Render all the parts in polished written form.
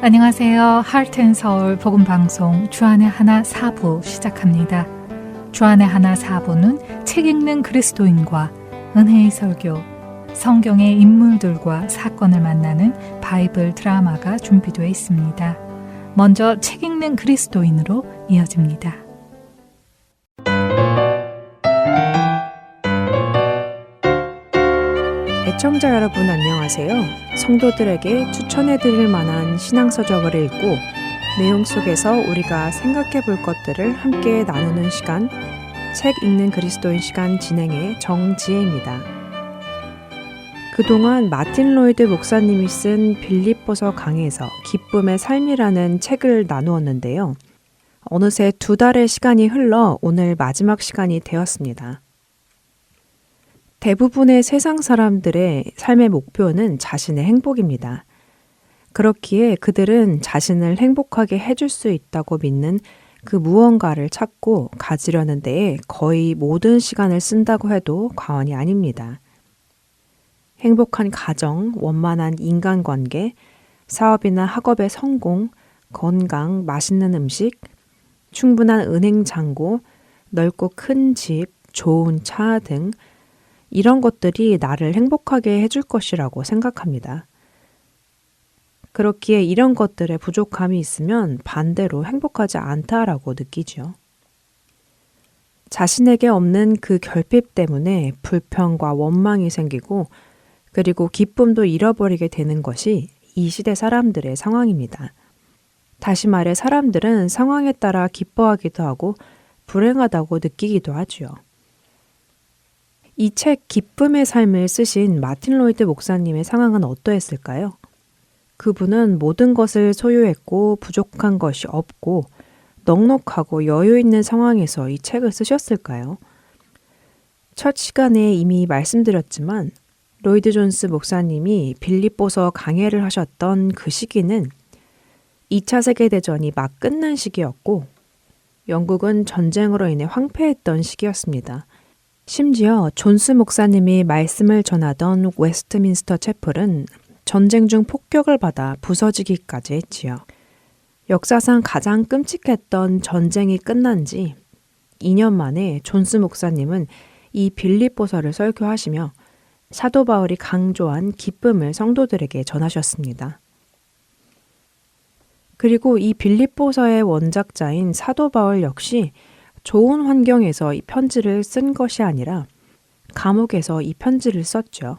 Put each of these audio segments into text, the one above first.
안녕하세요. 하트앤서울 복음방송 주안의 하나 4부 시작합니다. 주안의 하나 4부는 책 읽는 그리스도인과 은혜의 설교, 성경의 인물들과 사건을 만나는 바이블 드라마가 준비되어 있습니다. 먼저 책 읽는 그리스도인으로 이어집니다. 애청자 여러분 안녕하세요. 성도들에게 추천해드릴 만한 신앙서적을 읽고 내용 속에서 우리가 생각해 볼 것들을 함께 나누는 시간, 책 읽는 그리스도인 시간 진행의 정지혜입니다. 그동안 마틴 로이드 목사님이 쓴 빌립보서 강해서 기쁨의 삶이라는 책을 나누었는데요. 어느새 2달의 시간이 흘러 오늘 마지막 시간이 되었습니다. 대부분의 세상 사람들의 삶의 목표는 자신의 행복입니다. 그렇기에 그들은 자신을 행복하게 해줄 수 있다고 믿는 그 무언가를 찾고 가지려는 데에 거의 모든 시간을 쓴다고 해도 과언이 아닙니다. 행복한 가정, 원만한 인간관계, 사업이나 학업의 성공, 건강, 맛있는 음식, 충분한 은행 잔고, 넓고 큰 집, 좋은 차 등 이런 것들이 나를 행복하게 해줄 것이라고 생각합니다. 그렇기에 이런 것들에 부족함이 있으면 반대로 행복하지 않다라고 느끼죠. 자신에게 없는 그 결핍 때문에 불평과 원망이 생기고 그리고 기쁨도 잃어버리게 되는 것이 이 시대 사람들의 상황입니다. 다시 말해 사람들은 상황에 따라 기뻐하기도 하고 불행하다고 느끼기도 하지요. 이 책 기쁨의 삶을 쓰신 마틴 로이드 목사님의 상황은 어떠했을까요? 그분은 모든 것을 소유했고 부족한 것이 없고 넉넉하고 여유 있는 상황에서 이 책을 쓰셨을까요? 첫 시간에 이미 말씀드렸지만 로이드 존스 목사님이 빌립보서 강해를 하셨던 그 시기는 2차 세계대전이 막 끝난 시기였고 영국은 전쟁으로 인해 황폐했던 시기였습니다. 심지어 존스 목사님이 말씀을 전하던 웨스트민스터 채플은 전쟁 중 폭격을 받아 부서지기까지 했지요. 역사상 가장 끔찍했던 전쟁이 끝난 지 2년 만에 존스 목사님은 이 빌립보서를 설교하시며 사도 바울이 강조한 기쁨을 성도들에게 전하셨습니다. 그리고 이 빌립보서의 원작자인 사도 바울 역시 좋은 환경에서 이 편지를 쓴 것이 아니라 감옥에서 이 편지를 썼죠.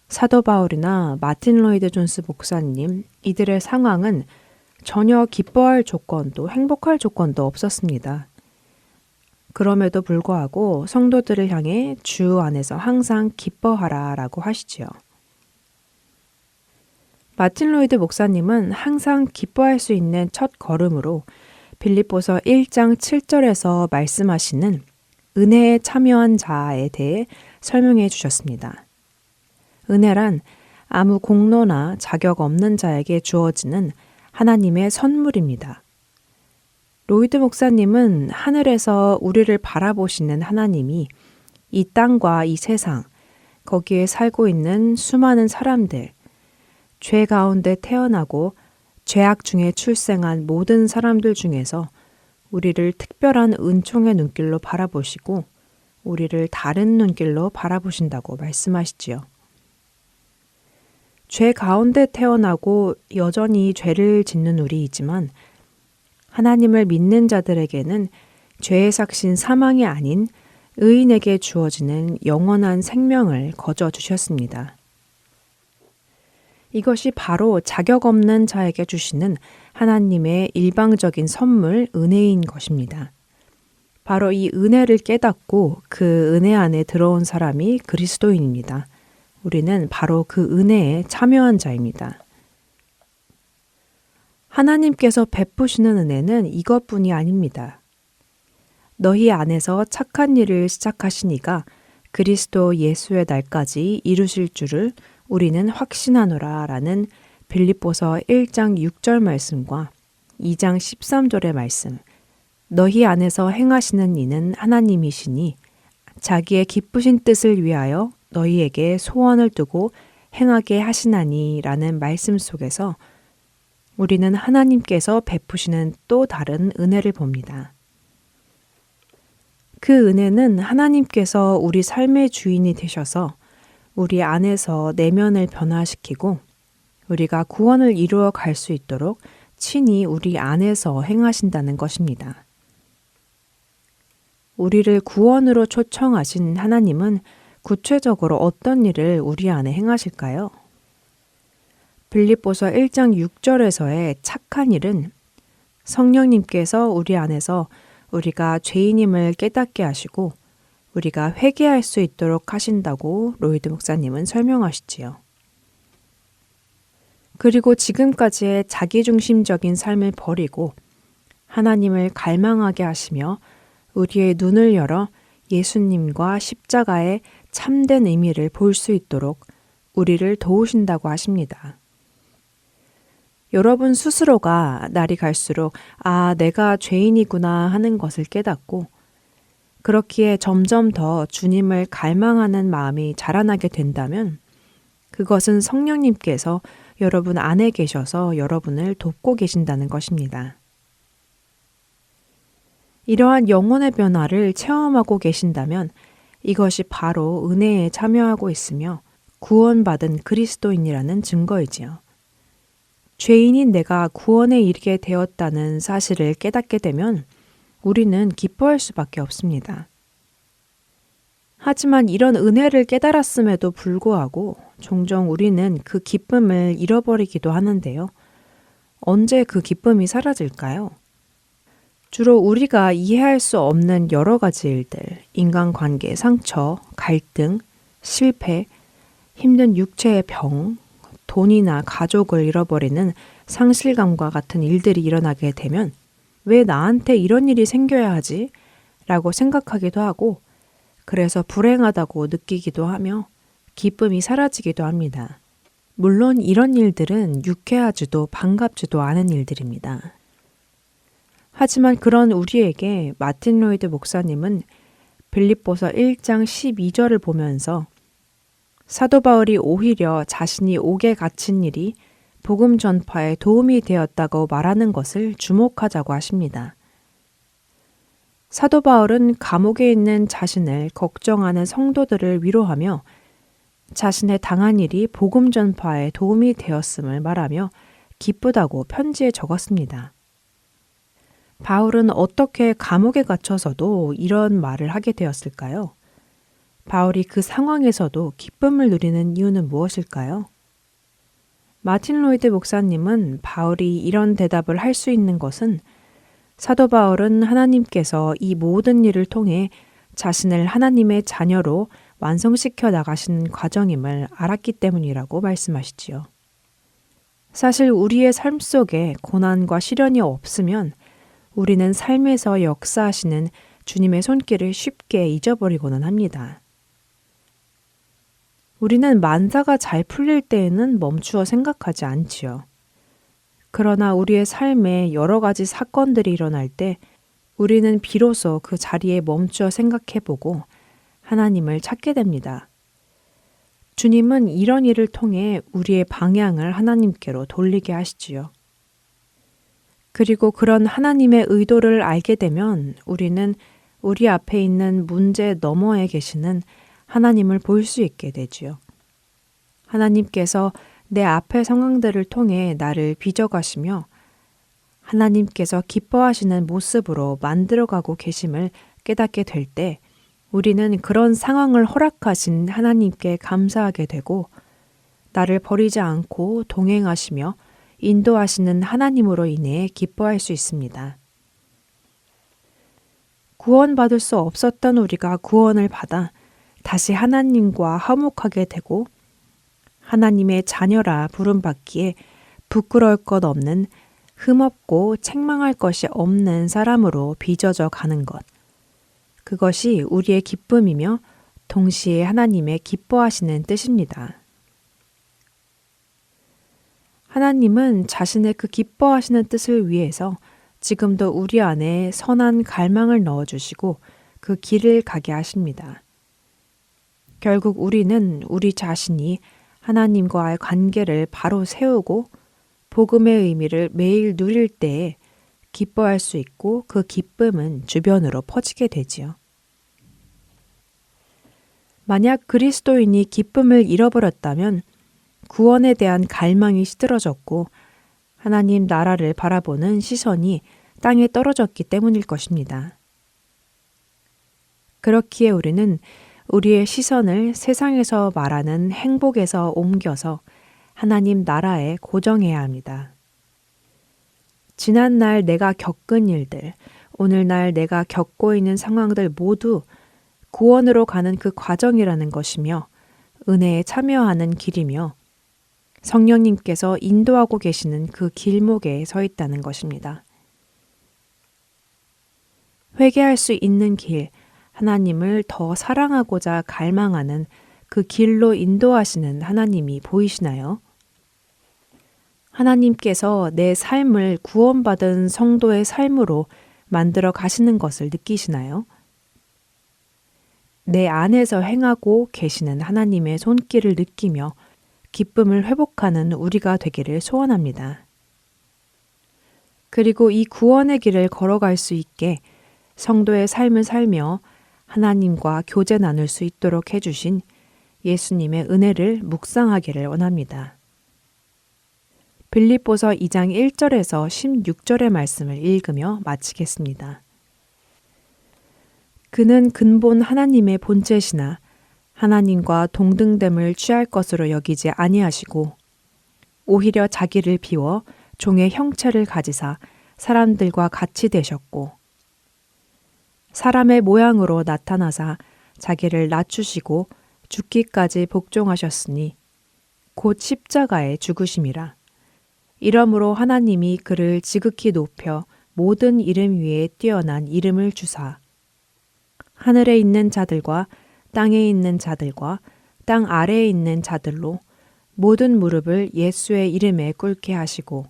사도 바울이나 마틴 로이드 존스 목사님, 이들의 상황은 전혀 기뻐할 조건도 행복할 조건도 없었습니다. 그럼에도 불구하고 성도들을 향해 주 안에서 항상 기뻐하라 라고 하시지요. 마틴 로이드 목사님은 항상 기뻐할 수 있는 첫 걸음으로 빌립보서 1장 7절에서 말씀하시는 은혜에 참여한 자에 대해 설명해 주셨습니다. 은혜란 아무 공로나 자격 없는 자에게 주어지는 하나님의 선물입니다. 로이드 목사님은 하늘에서 우리를 바라보시는 하나님이 이 땅과 이 세상, 거기에 살고 있는 수많은 사람들, 죄 가운데 태어나고 죄악 중에 출생한 모든 사람들 중에서 우리를 특별한 은총의 눈길로 바라보시고 우리를 다른 눈길로 바라보신다고 말씀하시지요. 죄 가운데 태어나고 여전히 죄를 짓는 우리이지만 하나님을 믿는 자들에게는 죄의 삭신 사망이 아닌 의인에게 주어지는 영원한 생명을 거저 주셨습니다. 이것이 바로 자격 없는 자에게 주시는 하나님의 일방적인 선물, 은혜인 것입니다. 바로 이 은혜를 깨닫고 그 은혜 안에 들어온 사람이 그리스도인입니다. 우리는 바로 그 은혜에 참여한 자입니다. 하나님께서 베푸시는 은혜는 이것뿐이 아닙니다. 너희 안에서 착한 일을 시작하시니가 그리스도 예수의 날까지 이루실 줄을 우리는 확신하노라 라는 빌립보서 1장 6절 말씀과 2장 13절의 말씀, 너희 안에서 행하시는 이는 하나님이시니 자기의 기쁘신 뜻을 위하여 너희에게 소원을 두고 행하게 하시나니 라는 말씀 속에서 우리는 하나님께서 베푸시는 또 다른 은혜를 봅니다. 그 은혜는 하나님께서 우리 삶의 주인이 되셔서 우리 안에서 내면을 변화시키고 우리가 구원을 이루어 갈 수 있도록 친히 우리 안에서 행하신다는 것입니다. 우리를 구원으로 초청하신 하나님은 구체적으로 어떤 일을 우리 안에 행하실까요? 빌립보서 1장 6절에서의 착한 일은 성령님께서 우리 안에서 우리가 죄인임을 깨닫게 하시고 우리가 회개할 수 있도록 하신다고 로이드 목사님은 설명하시지요. 그리고 지금까지의 자기중심적인 삶을 버리고 하나님을 갈망하게 하시며 우리의 눈을 열어 예수님과 십자가의 참된 의미를 볼 수 있도록 우리를 도우신다고 하십니다. 여러분 스스로가 날이 갈수록 내가 죄인이구나 하는 것을 깨닫고 그렇기에 점점 더 주님을 갈망하는 마음이 자라나게 된다면 그것은 성령님께서 여러분 안에 계셔서 여러분을 돕고 계신다는 것입니다. 이러한 영혼의 변화를 체험하고 계신다면 이것이 바로 은혜에 참여하고 있으며 구원받은 그리스도인이라는 증거이지요. 죄인인 내가 구원에 이르게 되었다는 사실을 깨닫게 되면 우리는 기뻐할 수밖에 없습니다. 하지만 이런 은혜를 깨달았음에도 불구하고 종종 우리는 그 기쁨을 잃어버리기도 하는데요. 언제 그 기쁨이 사라질까요? 주로 우리가 이해할 수 없는 여러 가지 일들, 인간관계 상처, 갈등, 실패, 힘든 육체의 병, 돈이나 가족을 잃어버리는 상실감과 같은 일들이 일어나게 되면 왜 나한테 이런 일이 생겨야 하지? 라고 생각하기도 하고 그래서 불행하다고 느끼기도 하며 기쁨이 사라지기도 합니다. 물론 이런 일들은 유쾌하지도 반갑지도 않은 일들입니다. 하지만 그런 우리에게 마틴 로이드 목사님은 빌립보서 1장 12절을 보면서 사도 바울이 오히려 자신이 옥에 갇힌 일이 복음 전파에 도움이 되었다고 말하는 것을 주목하자고 하십니다. 사도 바울은 감옥에 있는 자신을 걱정하는 성도들을 위로하며 자신의 당한 일이 복음 전파에 도움이 되었음을 말하며 기쁘다고 편지에 적었습니다. 바울은 어떻게 감옥에 갇혀서도 이런 말을 하게 되었을까요? 바울이 그 상황에서도 기쁨을 누리는 이유는 무엇일까요? 마틴 로이드 목사님은 바울이 이런 대답을 할 수 있는 것은 사도 바울은 하나님께서 이 모든 일을 통해 자신을 하나님의 자녀로 완성시켜 나가신 과정임을 알았기 때문이라고 말씀하시지요. 사실 우리의 삶 속에 고난과 시련이 없으면 우리는 삶에서 역사하시는 주님의 손길을 쉽게 잊어버리고는 합니다. 우리는 만사가 잘 풀릴 때에는 멈추어 생각하지 않지요. 그러나 우리의 삶에 여러 가지 사건들이 일어날 때 우리는 비로소 그 자리에 멈추어 생각해보고 하나님을 찾게 됩니다. 주님은 이런 일을 통해 우리의 방향을 하나님께로 돌리게 하시지요. 그리고 그런 하나님의 의도를 알게 되면 우리는 우리 앞에 있는 문제 너머에 계시는 하나님을 볼 수 있게 되지요. 하나님께서 내 앞의 상황들을 통해 나를 빚어가시며 하나님께서 기뻐하시는 모습으로 만들어가고 계심을 깨닫게 될 때 우리는 그런 상황을 허락하신 하나님께 감사하게 되고 나를 버리지 않고 동행하시며 인도하시는 하나님으로 인해 기뻐할 수 있습니다. 구원받을 수 없었던 우리가 구원을 받아 다시 하나님과 화목하게 되고 하나님의 자녀라 부름받기에 부끄러울 것 없는 흠없고 책망할 것이 없는 사람으로 빚어져 가는 것. 그것이 우리의 기쁨이며 동시에 하나님의 기뻐하시는 뜻입니다. 하나님은 자신의 그 기뻐하시는 뜻을 위해서 지금도 우리 안에 선한 갈망을 넣어주시고 그 길을 가게 하십니다. 결국 우리는 우리 자신이 하나님과의 관계를 바로 세우고 복음의 의미를 매일 누릴 때에 기뻐할 수 있고 그 기쁨은 주변으로 퍼지게 되지요. 만약 그리스도인이 기쁨을 잃어버렸다면 구원에 대한 갈망이 시들어졌고 하나님 나라를 바라보는 시선이 땅에 떨어졌기 때문일 것입니다. 그렇기에 우리는 우리의 시선을 세상에서 말하는 행복에서 옮겨서 하나님 나라에 고정해야 합니다. 지난날 내가 겪은 일들, 오늘날 내가 겪고 있는 상황들 모두 구원으로 가는 그 과정이라는 것이며 은혜에 참여하는 길이며 성령님께서 인도하고 계시는 그 길목에 서 있다는 것입니다. 회개할 수 있는 길, 하나님을 더 사랑하고자 갈망하는 그 길로 인도하시는 하나님이 보이시나요? 하나님께서 내 삶을 구원받은 성도의 삶으로 만들어 가시는 것을 느끼시나요? 내 안에서 행하고 계시는 하나님의 손길을 느끼며 기쁨을 회복하는 우리가 되기를 소원합니다. 그리고 이 구원의 길을 걸어갈 수 있게 성도의 삶을 살며 하나님과 교제 나눌 수 있도록 해주신 예수님의 은혜를 묵상하기를 원합니다. 빌립보서 2장 1절에서 16절의 말씀을 읽으며 마치겠습니다. 그는 근본 하나님의 본체시나 하나님과 동등됨을 취할 것으로 여기지 아니하시고 오히려 자기를 비워 종의 형체를 가지사 사람들과 같이 되셨고 사람의 모양으로 나타나사 자기를 낮추시고 죽기까지 복종하셨으니 곧 십자가에 죽으심이라. 이러므로 하나님이 그를 지극히 높여 모든 이름 위에 뛰어난 이름을 주사 하늘에 있는 자들과 땅에 있는 자들과 땅 아래에 있는 자들로 모든 무릎을 예수의 이름에 꿇게 하시고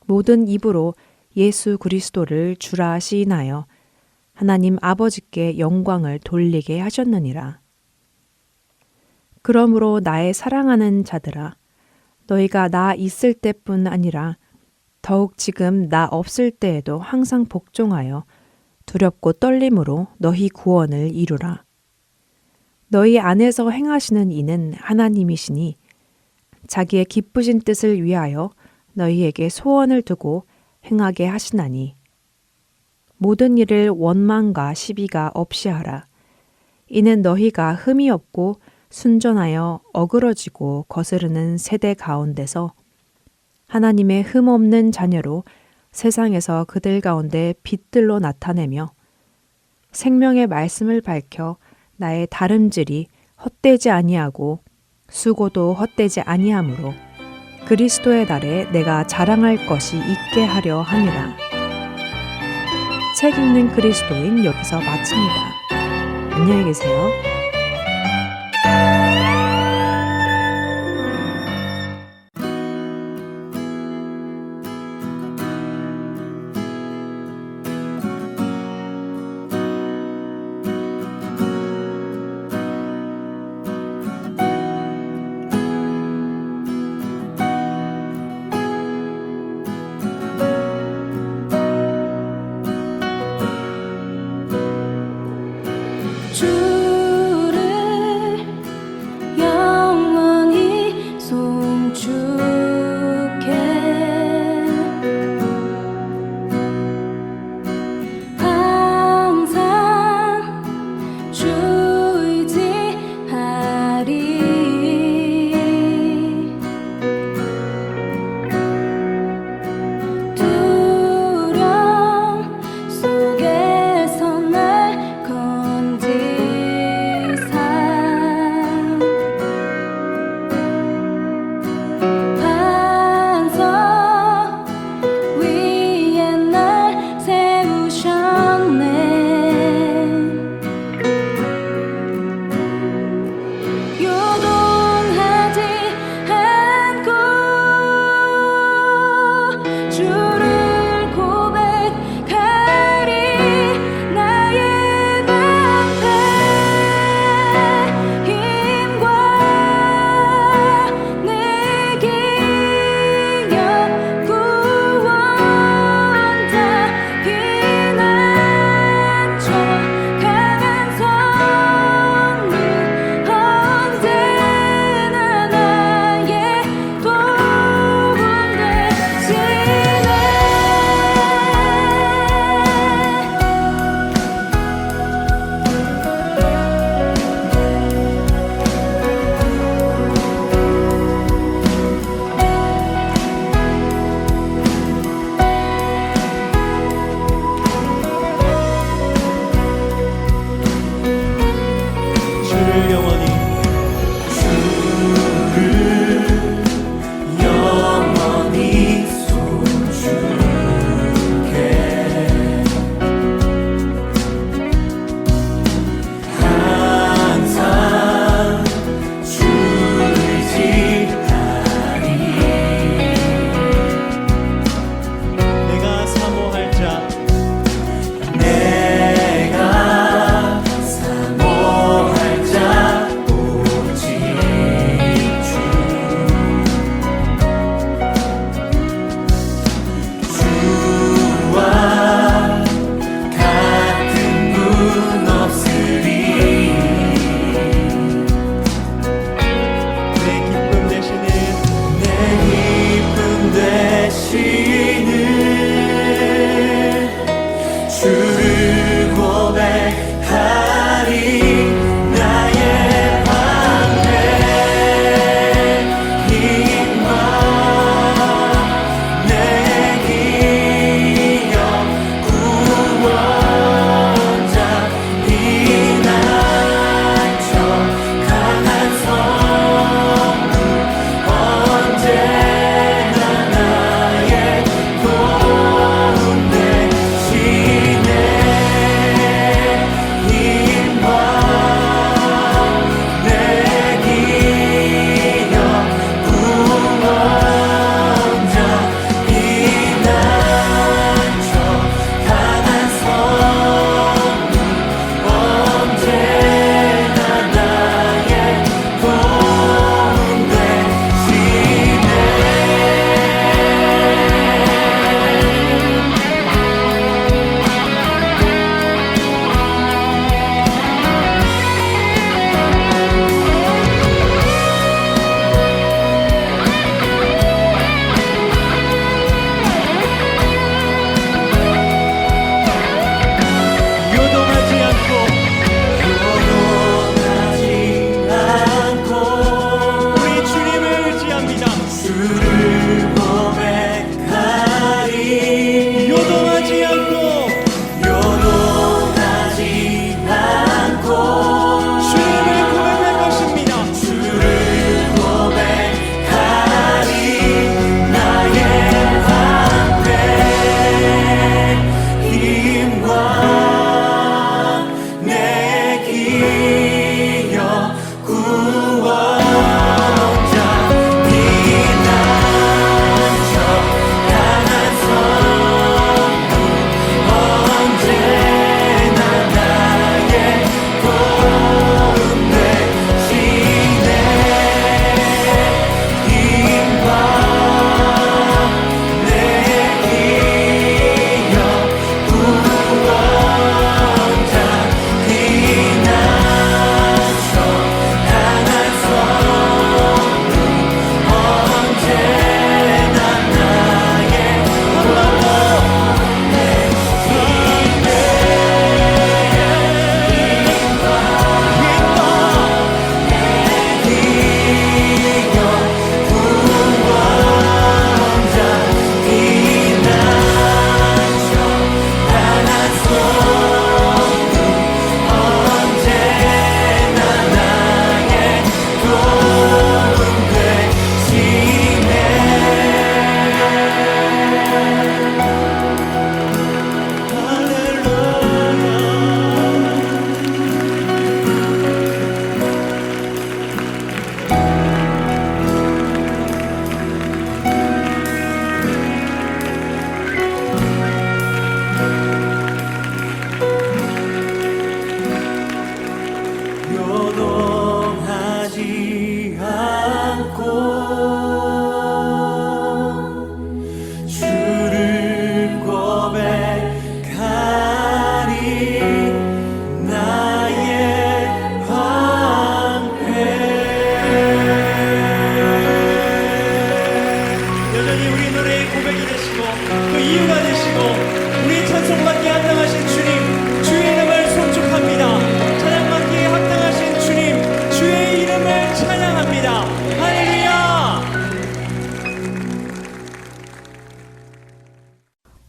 모든 입으로 예수 그리스도를 주라 시인하여 하나님 아버지께 영광을 돌리게 하셨느니라. 그러므로 나의 사랑하는 자들아 너희가 나 있을 때뿐 아니라 더욱 지금 나 없을 때에도 항상 복종하여 두렵고 떨림으로 너희 구원을 이루라. 너희 안에서 행하시는 이는 하나님이시니 자기의 기쁘신 뜻을 위하여 너희에게 소원을 두고 행하게 하시나니 모든 일을 원망과 시비가 없이 하라. 이는 너희가 흠이 없고 순전하여 어그러지고 거스르는 세대 가운데서 하나님의 흠 없는 자녀로 세상에서 그들 가운데 빛들로 나타내며 생명의 말씀을 밝혀 나의 다름질이 헛되지 아니하고 수고도 헛되지 아니하므로 그리스도의 날에 내가 자랑할 것이 있게 하려 함이라. 책 읽는 그리스도인 여기서 마칩니다. 안녕히 계세요. 두려움 속에서 날 건지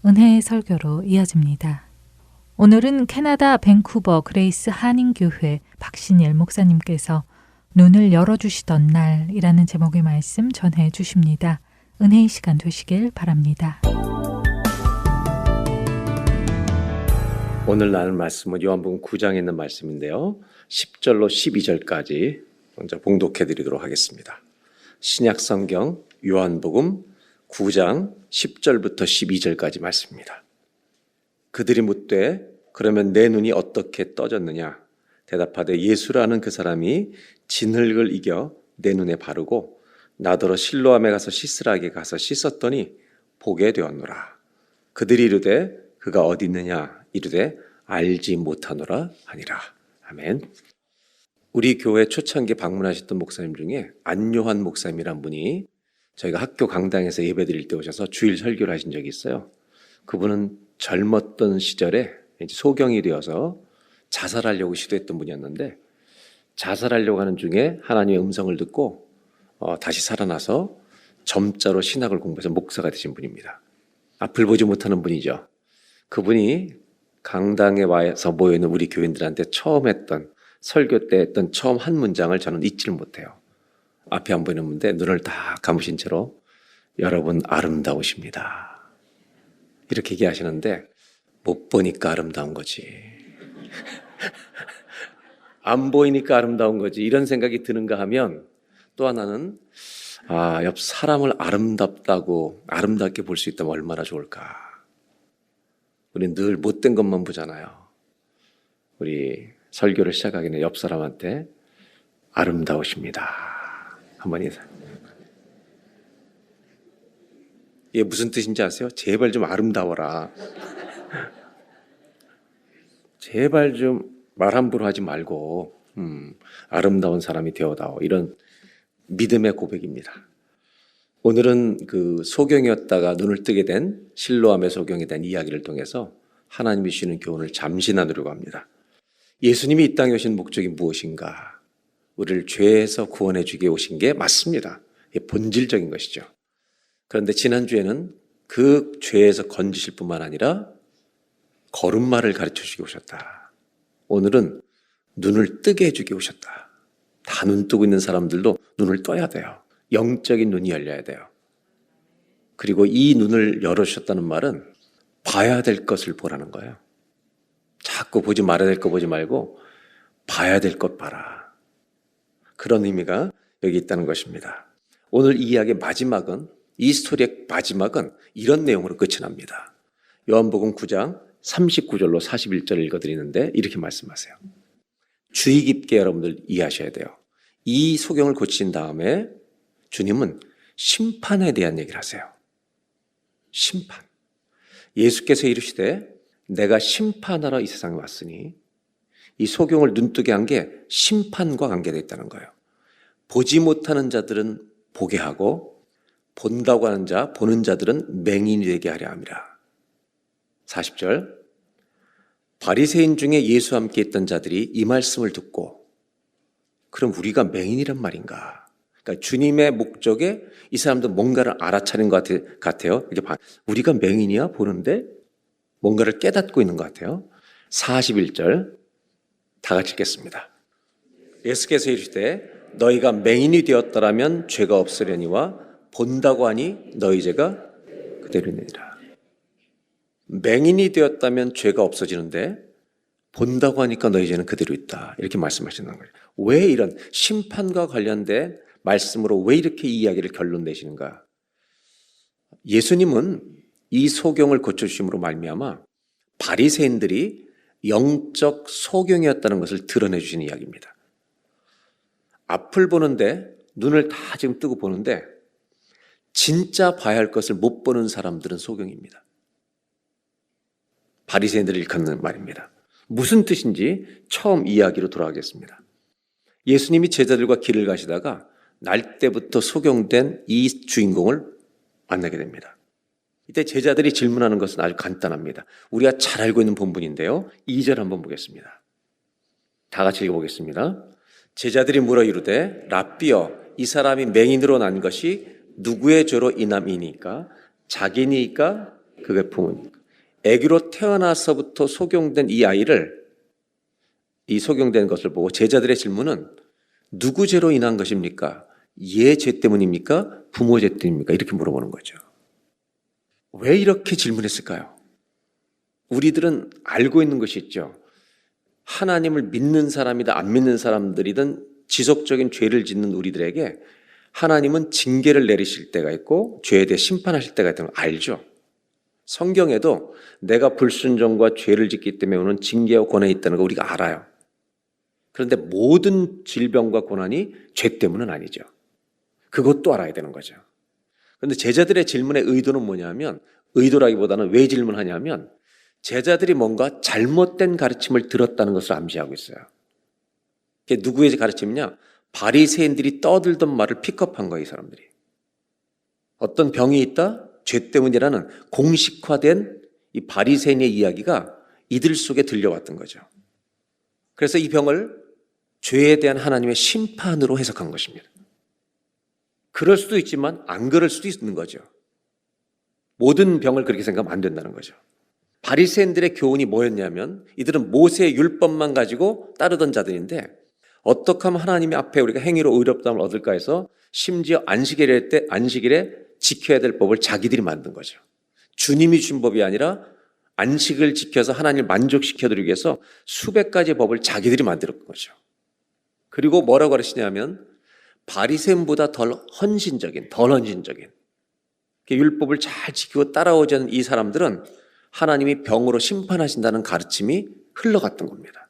은혜의 설교로 이어집니다. 오늘은 캐나다 밴쿠버 그레이스 한인교회 박신일 목사님께서 눈을 열어주시던 날이라는 제목의 말씀 전해 주십니다. 은혜의 시간 되시길 바랍니다. 오늘 나눌 말씀은 요한복음 9장에 있는 말씀인데요. 10절로 12절까지 먼저 봉독해 드리도록 하겠습니다. 신약성경 요한복음 9장 10절부터 12절까지 말씀입니다. 그들이 묻되 그러면 내 눈이 어떻게 떠졌느냐? 대답하되 예수라는 그 사람이 진흙을 이겨 내 눈에 바르고 나더러 실로암에 가서 씻으라게 가서 씻었더니 보게 되었노라. 그들이 이르되 그가 어디 있느냐? 이르되 알지 못하노라 하니라. 아멘. 우리 교회 초창기 방문하셨던 목사님 중에 안요한 목사님이란 분이 저희가 학교 강당에서 예배드릴 때 오셔서 주일 설교를 하신 적이 있어요. 그분은 젊었던 시절에 이제 소경이 되어서 자살하려고 시도했던 분이었는데 자살하려고 하는 중에 하나님의 음성을 듣고 다시 살아나서 점자로 신학을 공부해서 목사가 되신 분입니다. 앞을 보지 못하는 분이죠. 그분이 강당에 와서 모여있는 우리 교인들한테 처음 했던 설교 때 했던 처음 한 문장을 저는 잊지를 못해요. 앞에 안 보이는 분인데 눈을 다 감으신 채로 여러분 아름다우십니다. 이렇게 얘기하시는데 못 보니까 아름다운 거지. 안 보이니까 아름다운 거지. 이런 생각이 드는가 하면 또 하나는 옆 사람을 아름답게 볼 수 있다면 얼마나 좋을까. 우리는 늘 못된 것만 보잖아요. 우리 설교를 시작하기 전에 옆 사람한테 아름다우십니다. 한번 인사. 이게 무슨 뜻인지 아세요? 제발 좀 아름다워라. 제발 좀 말 함부로 하지 말고 아름다운 사람이 되어다오. 이런 믿음의 고백입니다. 오늘은 그 소경이었다가 눈을 뜨게 된 실로암의 소경에 대한 이야기를 통해서 하나님이 주시는 교훈을 잠시 나누려고 합니다. 예수님이 이 땅에 오신 목적이 무엇인가? 우리를 죄에서 구원해 주게 오신 게 맞습니다. 이게 본질적인 것이죠. 그런데 지난주에는 그 죄에서 건지실 뿐만 아니라 걸음마를 가르쳐 주게 오셨다. 오늘은 눈을 뜨게 해주게 오셨다. 다 눈 뜨고 있는 사람들도 눈을 떠야 돼요. 영적인 눈이 열려야 돼요. 그리고 이 눈을 열어주셨다는 말은 봐야 될 것을 보라는 거예요. 자꾸 보지 말아야 될 거 보지 말고 봐야 될 것 봐라. 그런 의미가 여기 있다는 것입니다. 오늘 이 이야기의 마지막은, 이 스토리의 마지막은 이런 내용으로 끝이 납니다. 요한복음 9장 39절로 41절 읽어드리는데 이렇게 말씀하세요. 주의 깊게 여러분들 이해하셔야 돼요. 이 소경을 고친 다음에 주님은 심판에 대한 얘기를 하세요. 심판. 예수께서 이르시되 내가 심판하러 이 세상에 왔으니, 이 소경을 눈뜨게 한 게 심판과 관계되어 있다는 거예요. 보지 못하는 자들은 보게 하고 본다고 하는 자, 보는 자들은 맹인이 되게 하려 함이라. 40절. 바리새인 중에 예수와 함께 있던 자들이 이 말씀을 듣고, 그럼 우리가 맹인이란 말인가? 그러니까 주님의 목적에 이 사람도 뭔가를 알아차린 것 같아요. 우리가 맹인이야? 보는데 뭔가를 깨닫고 있는 것 같아요. 41절 다 같이 읽겠습니다. 예수께서 이르시되 너희가 맹인이 되었더라면 죄가 없으려니와 본다고 하니 너희 죄가 그대로니라. 맹인이 되었다면 죄가 없어지는데 본다고 하니까 너희 죄는 그대로 있다. 이렇게 말씀하시는 거예요. 왜 이런 심판과 관련된 말씀으로 왜 이렇게 이 이야기를 결론 내시는가? 예수님은 이 소경을 고쳐주심으로 말미암아 바리새인들이 영적 소경이었다는 것을 드러내 주시는 이야기입니다. 앞을 보는데, 눈을 다 지금 뜨고 보는데 진짜 봐야 할 것을 못 보는 사람들은 소경입니다. 바리새인들을 일컫는 말입니다. 무슨 뜻인지 처음 이야기로 돌아가겠습니다. 예수님이 제자들과 길을 가시다가 날 때부터 소경된 이 주인공을 만나게 됩니다. 이때 제자들이 질문하는 것은 아주 간단합니다. 우리가 잘 알고 있는 본문인데요. 2절 한번 보겠습니다. 다 같이 읽어보겠습니다. 제자들이 물어 이르되 랍비여, 이 사람이 맹인으로 난 것이 누구의 죄로 인함이니까? 자기니까? 그의 부모니까? 아기로 태어나서부터 소경된 이 아이를, 이 소경된 것을 보고 제자들의 질문은 누구 죄로 인한 것입니까? 얘 죄 때문입니까? 부모 죄 때문입니까? 이렇게 물어보는 거죠. 왜 이렇게 질문했을까요? 우리들은 알고 있는 것이 있죠. 하나님을 믿는 사람이든 안 믿는 사람들이든 지속적인 죄를 짓는 우리들에게 하나님은 징계를 내리실 때가 있고 죄에 대해 심판하실 때가 있다는 걸 알죠. 성경에도 내가 불순종과 죄를 짓기 때문에 오는 징계와 고난이 있다는 걸 우리가 알아요. 그런데 모든 질병과 고난이 죄 때문은 아니죠. 그것도 알아야 되는 거죠. 그런데 제자들의 질문의 의도는 뭐냐면, 의도라기보다는 왜 질문하냐면 제자들이 뭔가 잘못된 가르침을 들었다는 것을 암시하고 있어요. 그게 누구의 가르침이냐? 바리새인들이 떠들던 말을 픽업한 거예요, 이 사람들이. 어떤 병이 있다? 죄 때문이라는 공식화된 이 바리새인의 이야기가 이들 속에 들려왔던 거죠. 그래서 이 병을 죄에 대한 하나님의 심판으로 해석한 것입니다. 그럴 수도 있지만 안 그럴 수도 있는 거죠. 모든 병을 그렇게 생각하면 안 된다는 거죠. 바리새인들의 교훈이 뭐였냐면, 이들은 모세의 율법만 가지고 따르던 자들인데 어떻게 하면 하나님의 앞에 우리가 행위로 의롭다함을 얻을까 해서 심지어 안식일에 지켜야 될 법을 자기들이 만든 거죠. 주님이 주신 법이 아니라 안식을 지켜서 하나님을 만족시켜드리기 위해서 수백 가지의 법을 자기들이 만들었던 거죠. 그리고 뭐라고 가르치냐면 바리새인보다 덜 헌신적인 율법을 잘 지키고 따라오지 않는 이 사람들은 하나님이 병으로 심판하신다는 가르침이 흘러갔던 겁니다.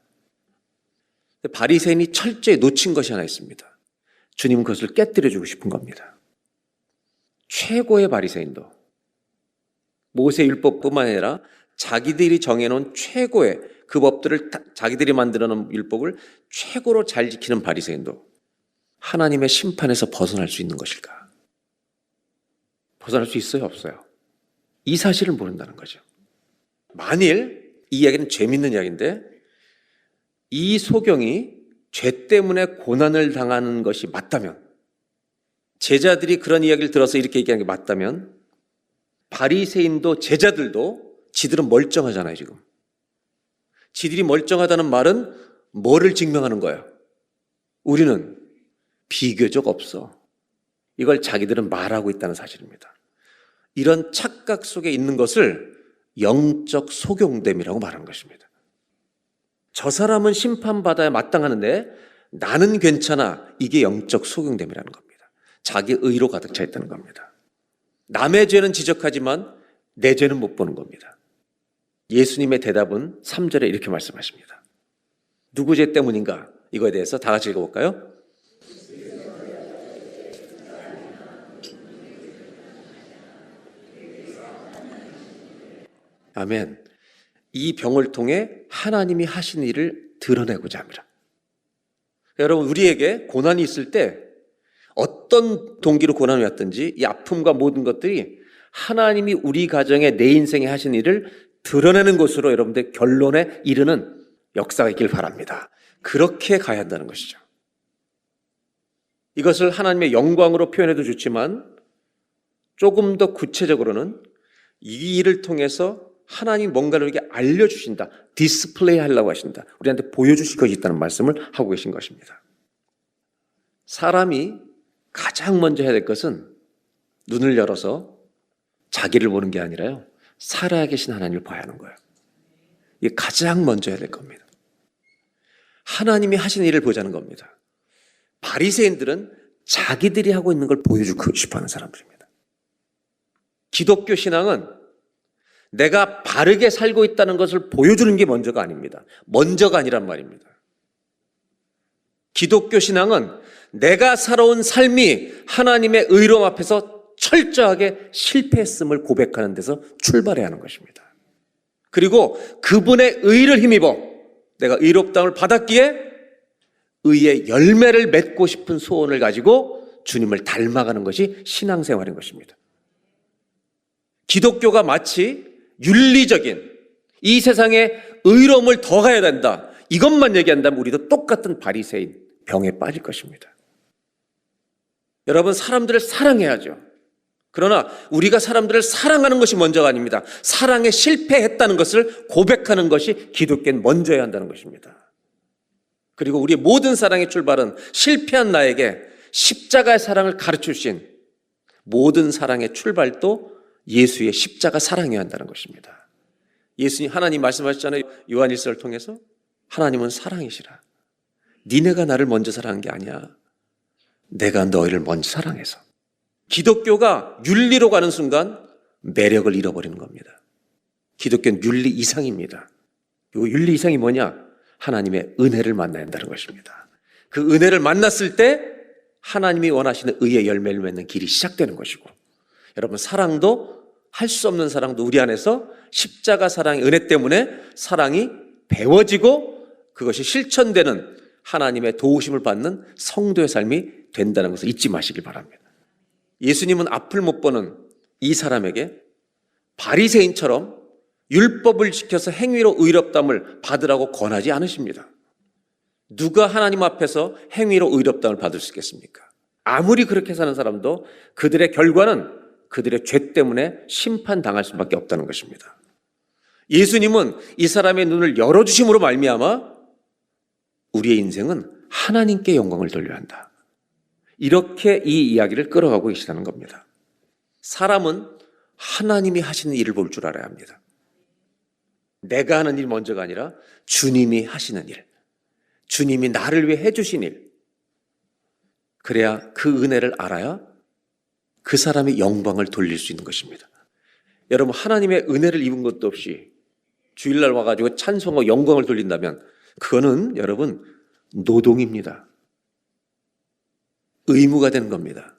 바리새인이 철저히 놓친 것이 하나 있습니다. 주님은 그것을 깨뜨려주고 싶은 겁니다. 최고의 바리새인도 모세 율법뿐만 아니라 자기들이 정해놓은 최고의 그 법들을 자기들이 만들어놓은 율법을 최고로 잘 지키는 바리새인도 하나님의 심판에서 벗어날 수 있는 것일까? 벗어날 수 있어요, 없어요? 이 사실을 모른다는 거죠. 만일 이 이야기는 재밌는 이야기인데 이 소경이 죄 때문에 고난을 당하는 것이 맞다면, 제자들이 그런 이야기를 들어서 이렇게 얘기하는 게 맞다면, 바리새인도 제자들도 지들은 멀쩡하잖아요. 지금 지들이 멀쩡하다는 말은 뭐를 증명하는 거예요? 우리는 비교적 없어. 이걸 자기들은 말하고 있다는 사실입니다. 이런 착각 속에 있는 것을 영적 소경됨이라고 말하는 것입니다. 저 사람은 심판받아야 마땅하는데 나는 괜찮아. 이게 영적 소경됨이라는 겁니다. 자기 의로 가득 차 있다는 겁니다. 남의 죄는 지적하지만 내 죄는 못 보는 겁니다. 예수님의 대답은 3절에 이렇게 말씀하십니다. 누구 죄 때문인가? 이거에 대해서 다 같이 읽어볼까요? 아멘. 이 병을 통해 하나님이 하신 일을 드러내고자 합니다. 여러분, 우리에게 고난이 있을 때 어떤 동기로 고난이 왔든지 이 아픔과 모든 것들이 하나님이 우리 가정에 내 인생에 하신 일을 드러내는 것으로 여러분들 결론에 이르는 역사가 있길 바랍니다. 그렇게 가야 한다는 것이죠. 이것을 하나님의 영광으로 표현해도 좋지만 조금 더 구체적으로는 이 일을 통해서 하나님 뭔가를 우리에게 알려주신다. 디스플레이 하려고 하신다. 우리한테 보여주실 것이 있다는 말씀을 하고 계신 것입니다. 사람이 가장 먼저 해야 될 것은 눈을 열어서 자기를 보는 게 아니라요, 살아계신 하나님을 봐야 하는 거예요. 이게 가장 먼저 해야 될 겁니다. 하나님이 하신 일을 보자는 겁니다. 바리새인들은 자기들이 하고 있는 걸 보여주고 싶어하는 사람들입니다. 기독교 신앙은 내가 바르게 살고 있다는 것을 보여주는 게 먼저가 아닙니다. 먼저가 아니란 말입니다. 기독교 신앙은 내가 살아온 삶이 하나님의 의로움 앞에서 철저하게 실패했음을 고백하는 데서 출발해야 하는 것입니다. 그리고 그분의 의를 힘입어 내가 의롭다움을 받았기에 의의 열매를 맺고 싶은 소원을 가지고 주님을 닮아가는 것이 신앙생활인 것입니다. 기독교가 마치 윤리적인 이 세상에 의로움을 더해야 된다, 이것만 얘기한다면 우리도 똑같은 바리새인 병에 빠질 것입니다. 여러분, 사람들을 사랑해야죠. 그러나 우리가 사람들을 사랑하는 것이 먼저가 아닙니다. 사랑에 실패했다는 것을 고백하는 것이 기독교는 먼저야 한다는 것입니다. 그리고 우리의 모든 사랑의 출발은 실패한 나에게 십자가의 사랑을 가르쳐 주신 모든 사랑의 출발도 예수의 십자가 사랑해야 한다는 것입니다. 예수님, 하나님 말씀하셨잖아요. 요한 1서를 통해서 하나님은 사랑이시라. 니네가 나를 먼저 사랑한 게 아니야. 내가 너희를 먼저 사랑해서. 기독교가 윤리로 가는 순간 매력을 잃어버리는 겁니다. 기독교는 윤리 이상입니다. 이 윤리 이상이 뭐냐? 하나님의 은혜를 만나야 한다는 것입니다. 그 은혜를 만났을 때 하나님이 원하시는 의의 열매를 맺는 길이 시작되는 것이고, 여러분, 사랑도 할 수 없는 사랑도 우리 안에서 십자가 사랑의 은혜 때문에 사랑이 배워지고 그것이 실천되는 하나님의 도우심을 받는 성도의 삶이 된다는 것을 잊지 마시길 바랍니다. 예수님은 앞을 못 보는 이 사람에게 바리새인처럼 율법을 지켜서 행위로 의롭다함을 받으라고 권하지 않으십니다. 누가 하나님 앞에서 행위로 의롭다함을 받을 수 있겠습니까? 아무리 그렇게 사는 사람도 그들의 결과는 그들의 죄 때문에 심판당할 수밖에 없다는 것입니다. 예수님은 이 사람의 눈을 열어주심으로 말미암아 우리의 인생은 하나님께 영광을 돌려야 한다, 이렇게 이 이야기를 끌어가고 계시다는 겁니다. 사람은 하나님이 하시는 일을 볼 줄 알아야 합니다. 내가 하는 일 먼저가 아니라 주님이 하시는 일, 주님이 나를 위해 해주신 일, 그래야 그 은혜를 알아야 그 사람의 영광을 돌릴 수 있는 것입니다. 여러분, 하나님의 은혜를 입은 것도 없이 주일날 와가지고 찬송하고 영광을 돌린다면 그거는 여러분 노동입니다. 의무가 되는 겁니다.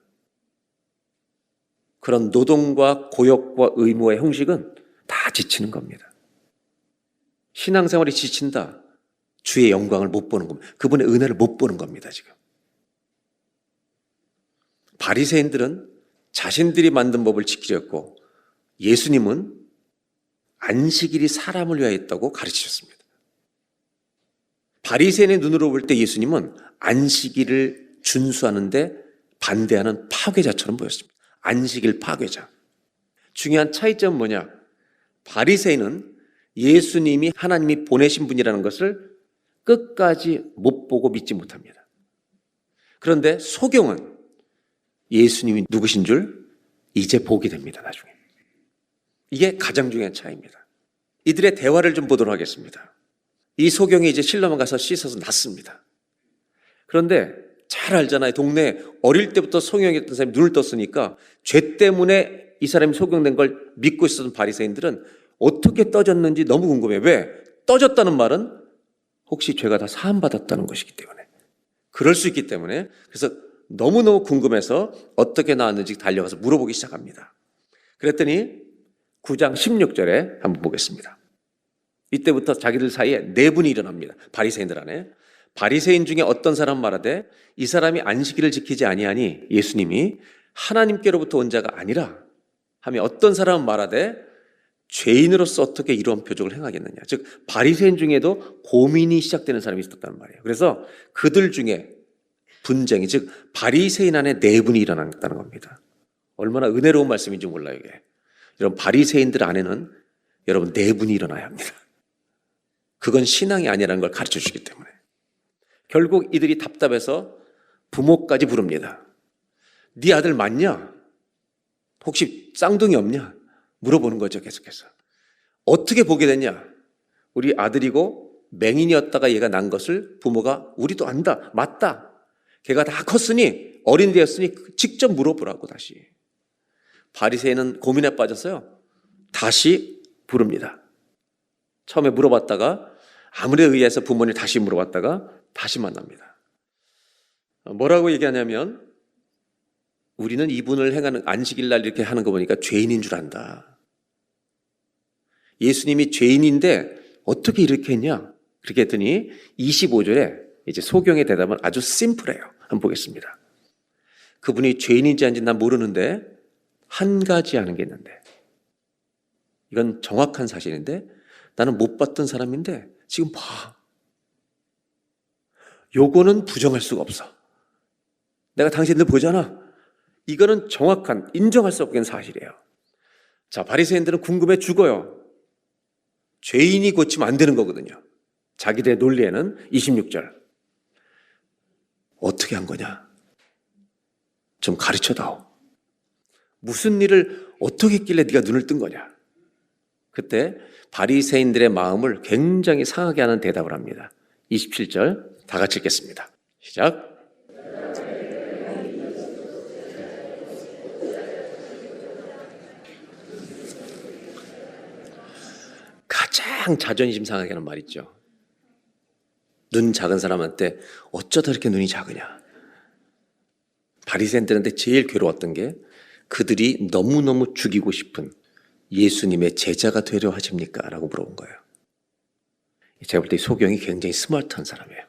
그런 노동과 고역과 의무의 형식은 다 지치는 겁니다. 신앙생활이 지친다, 주의 영광을 못 보는 겁니다. 그분의 은혜를 못 보는 겁니다. 지금 바리새인들은 자신들이 만든 법을 지키려 했고, 예수님은 안식일이 사람을 위하여 있다고 가르치셨습니다. 바리새인의 눈으로 볼 때 예수님은 안식일을 준수하는데 반대하는 파괴자처럼 보였습니다. 안식일 파괴자. 중요한 차이점은 뭐냐? 바리새인은 예수님이 하나님이 보내신 분이라는 것을 끝까지 못 보고 믿지 못합니다. 그런데 소경은 예수님이 누구신 줄 이제 보게 됩니다. 나중에. 이게 가장 중요한 차이입니다. 이들의 대화를 좀 보도록 하겠습니다. 이 소경이 이제 실로만 가서 씻어서 낫습니다. 그런데 잘 알잖아요. 동네에 어릴 때부터 소경이었던 사람이 눈을 떴으니까 죄 때문에 이 사람이 소경된 걸 믿고 있었던 바리새인들은 어떻게 떠졌는지 너무 궁금해요. 왜? 떠졌다는 말은 혹시 죄가 다 사함받았다는 것이기 때문에. 그럴 수 있기 때문에. 그래서 너무너무 궁금해서 어떻게 나왔는지 달려가서 물어보기 시작합니다. 그랬더니 9장 16절에 한번 보겠습니다. 이때부터 자기들 사이에 내분이 일어납니다. 바리새인들 안에. 바리새인 중에 어떤 사람 말하되 이 사람이 안식일을 지키지 아니하니 예수님이 하나님께로부터 온 자가 아니라 하며 어떤 사람은 말하되 죄인으로서 어떻게 이러한 표적을 행하겠느냐. 즉 바리새인 중에도 고민이 시작되는 사람이 있었다는 말이에요. 그래서 그들 중에 분쟁이, 즉 바리새인 안에 내분이 일어났다는 겁니다. 얼마나 은혜로운 말씀인지 몰라요. 이게. 여러분, 바리새인들 안에는 여러분 내분이 일어나야 합니다. 그건 신앙이 아니라는 걸 가르쳐 주기 때문에. 결국 이들이 답답해서 부모까지 부릅니다. 네 아들 맞냐? 혹시 쌍둥이 없냐? 물어보는 거죠. 계속해서. 어떻게 보게 됐냐? 우리 아들이고 맹인이었다가 얘가 난 것을 부모가 우리도 안다. 맞다. 걔가 다 컸으니 어린 되었으니 직접 물어보라고. 다시. 바리새인은 고민에 빠졌어요. 다시 부릅니다. 처음에 물어봤다가 아무리 의해서 부모님 다시 물어봤다가 다시 만납니다. 뭐라고 얘기하냐면 우리는 이분을 행하는 안식일 날 이렇게 하는 거 보니까 죄인인 줄 안다. 예수님이 죄인인데 어떻게 이렇게 했냐? 그렇게 했더니 25절에 이제 소경의 대답은 아주 심플해요. 한번 보겠습니다. 그분이 죄인인지 아닌지 난 모르는데 한 가지 아는 게 있는데, 이건 정확한 사실인데 나는 못 봤던 사람인데 지금 봐. 요거는 부정할 수가 없어. 내가 당신들 보잖아. 이거는 정확한, 인정할 수 없는 사실이에요. 자, 바리새인들은 궁금해 죽어요. 죄인이 고치면 안 되는 거거든요. 자기들의 논리에는. 26절. 어떻게 한 거냐? 좀 가르쳐다오. 무슨 일을 어떻게 했길래 네가 눈을 뜬 거냐? 그때 바리새인들의 마음을 굉장히 상하게 하는 대답을 합니다. 27절 다 같이 읽겠습니다. 시작. 가장 자존심 상하게 하는 말 있죠. 눈 작은 사람한테 어쩌다 이렇게 눈이 작으냐. 바리새인들한테 제일 괴로웠던 게 그들이 너무너무 죽이고 싶은 예수님의 제자가 되려 하십니까? 라고 물어본 거예요. 제가 볼 때 이 소경이 굉장히 스마트한 사람이에요.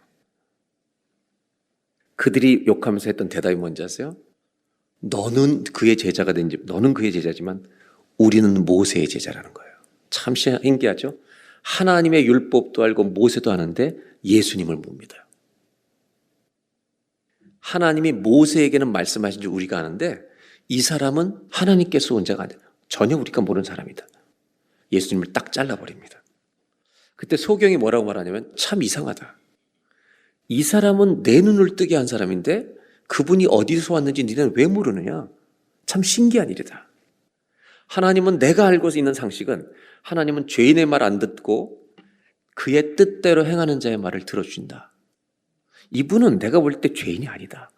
그들이 욕하면서 했던 대답이 뭔지 아세요? 너는 그의 제자가 된지, 너는 그의 제자지만 우리는 모세의 제자라는 거예요. 참 신기하죠? 하나님의 율법도 알고 모세도 아는데 예수님을 못 믿어요. 하나님이 모세에게는 말씀하신 줄 우리가 아는데 이 사람은 하나님께서 온 자가 아니라 전혀 우리가 모르는 사람이다. 예수님을 딱 잘라버립니다. 그때 소경이 뭐라고 말하냐면 참 이상하다. 이 사람은 내 눈을 뜨게 한 사람인데 그분이 어디서 왔는지 니는 왜 모르느냐? 참 신기한 일이다. 하나님은 내가 알고 있는 상식은 하나님은 죄인의 말 안 듣고 그의 뜻대로 행하는 자의 말을 들어준다. 이분은 내가 볼 때 죄인이 아니다.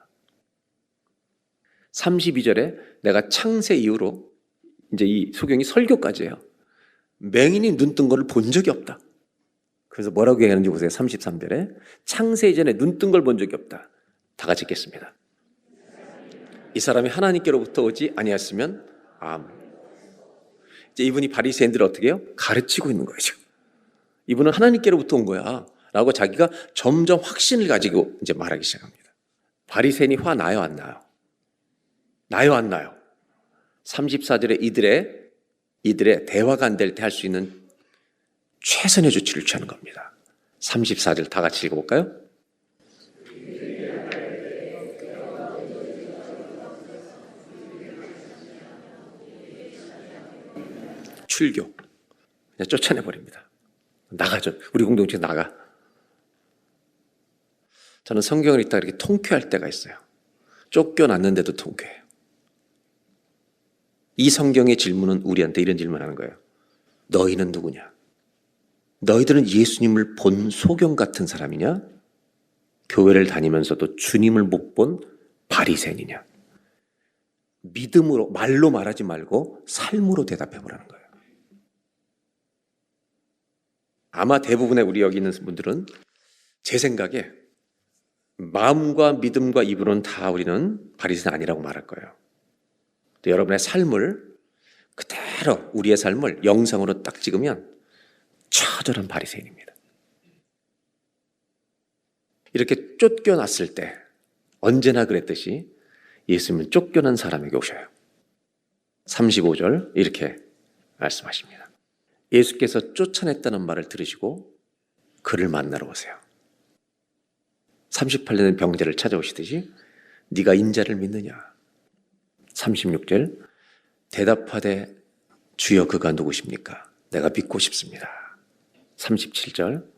32절에 내가 창세 이후로 이제 이 소경이 설교까지 해요. 맹인이 눈 뜬 거를 본 적이 없다. 그래서 뭐라고 얘기하는지 보세요. 33절에 창세 이전에 눈 뜬 걸 본 적이 없다. 다 같이 읽겠습니다. 이 사람이 하나님께로부터 오지 아니었으면 이제 이분이 바리새인들을 어떻게 해요? 가르치고 있는 거죠. 이분은 하나님께로부터 온 거야 라고 자기가 점점 확신을 가지고 이제 말하기 시작합니다. 바리새인이 화 나요 안 나요? 나요 안 나요? 34절에 이들의 대화가 안 될 때 할 수 있는 최선의 조치를 취하는 겁니다. 34절 다 같이 읽어볼까요? 출교. 그냥 쫓아내버립니다. 나가죠. 우리 공동체 나가. 저는 성경을 읽다가 이렇게 통쾌할 때가 있어요. 쫓겨났는데도 통쾌해요. 이 성경의 질문은 우리한테 이런 질문하는 거예요. 너희는 누구냐? 너희들은 예수님을 본 소경 같은 사람이냐? 교회를 다니면서도 주님을 못 본 바리새인이냐? 믿음으로, 말로 말하지 말고 삶으로 대답해 보라는 거예요. 아마 대부분의 우리 여기 있는 분들은 제 생각에 마음과 믿음과 입으로는 다 우리는 바리새인 아니라고 말할 거예요. 또 여러분의 삶을 그대로, 우리의 삶을 영상으로 딱 찍으면 처절한 바리새인입니다. 이렇게 쫓겨났을 때 언제나 그랬듯이 예수님은 쫓겨난 사람에게 오셔요. 35절 이렇게 말씀하십니다. 예수께서 쫓아냈다는 말을 들으시고 그를 만나러 오세요. 38년의 병자를 찾아오시듯이 네가 인자를 믿느냐? 36절 대답하되 주여 그가 누구십니까? 내가 믿고 싶습니다. 37절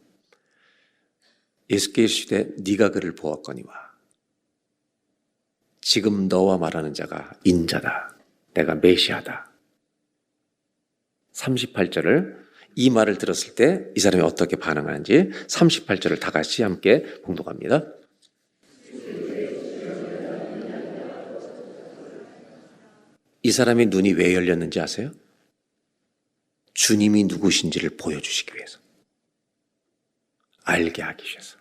예수께서 이르시되 네가 그를 보았거니와 지금 너와 말하는 자가 인자다. 내가 메시아다. 38절을 이 말을 들었을 때 이 사람이 어떻게 반응하는지 38절을 다 같이 함께 봉독합니다. 이 사람의 눈이 왜 열렸는지 아세요? 주님이 누구신지를 보여주시기 위해서. 알게 하기 위해서.